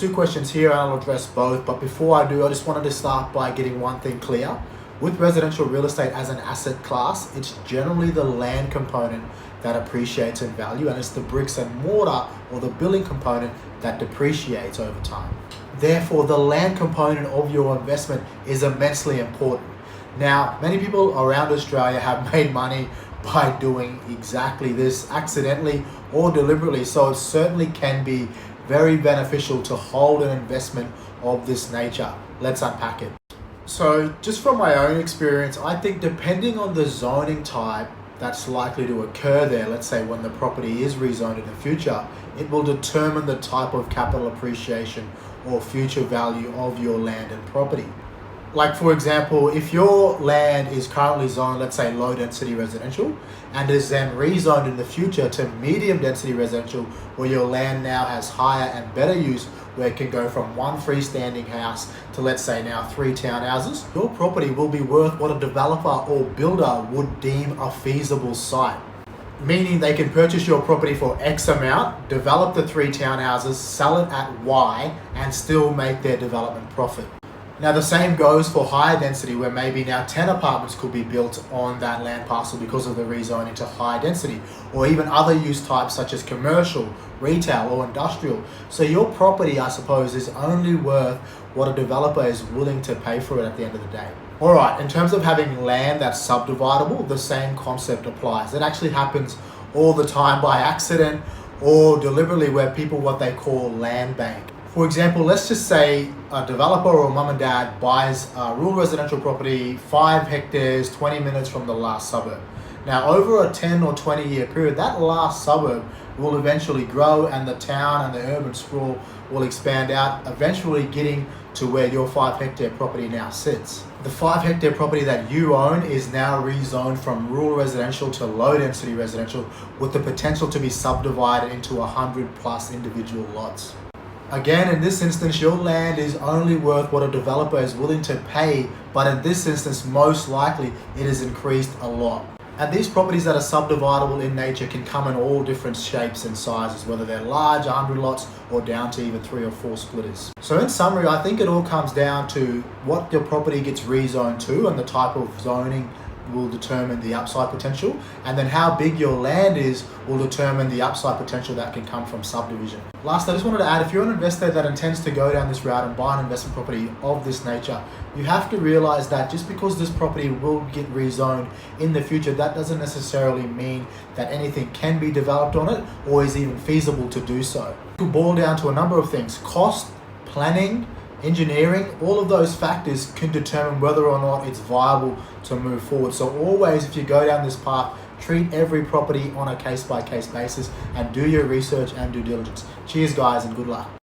Two questions here, and I'll address both. But before I do, I just wanted to start by getting one thing clear. With residential real estate as an asset class, it's generally the land component that appreciates in value, and it's the bricks and mortar or the building component that depreciates over time. Therefore, the land component of your investment is immensely important. Now, many people around Australia have made money by doing exactly this, accidentally or deliberately, so it certainly can be very beneficial to hold an investment of this nature. Let's unpack it. So just from my own experience, I think depending on the zoning type that's likely to occur there, let's say when the property is rezoned in the future, it will determine the type of capital appreciation or future value of your land and property. Like for example, if your land is currently zoned, let's say low density residential, and is then rezoned in the future to medium density residential, where your land now has higher and better use, where it can go from one freestanding house to let's say now 3 townhouses, your property will be worth what a developer or builder would deem a feasible site. Meaning they can purchase your property for X amount, develop the 3 townhouses, sell it at Y, and still make their development profit. Now the same goes for higher density, where maybe now 10 apartments could be built on that land parcel because of the rezoning to high density, or even other use types such as commercial, retail or industrial. So your property, I suppose, is only worth what a developer is willing to pay for it at the end of the day. Alright, in terms of having land that's subdividable, the same concept applies. It actually happens all the time by accident or deliberately, where people what they call land bank. For example, let's just say a developer or mum and dad buys a rural residential property, 5 hectares, 20 minutes from the last suburb. Now, over a 10 or 20 year period, that last suburb will eventually grow and the town and the urban sprawl will expand out, eventually getting to where your 5 hectare property now sits. The 5 hectare property that you own is now rezoned from rural residential to low density residential, with the potential to be subdivided into 100+ individual lots. Again, in this instance, your land is only worth what a developer is willing to pay, but in this instance, most likely it has increased a lot. And these properties that are subdividable in nature can come in all different shapes and sizes, whether they're large, 100 lots, or down to even 3 or 4 splitters. So in summary, I think it all comes down to what your property gets rezoned to, and the type of zoning will determine the upside potential, and then how big your land is will determine the upside potential that can come from subdivision. Last, I just wanted to add, if you're an investor that intends to go down this route and buy an investment property of this nature, you have to realize that just because this property will get rezoned in the future, that doesn't necessarily mean that anything can be developed on it or is even feasible to do so. It could boil down to a number of things: cost, planning, engineering. All of those factors can determine whether or not it's viable to move forward. So always, if you go down this path, treat every property on a case-by-case basis and do your research and due diligence. Cheers guys, and good luck.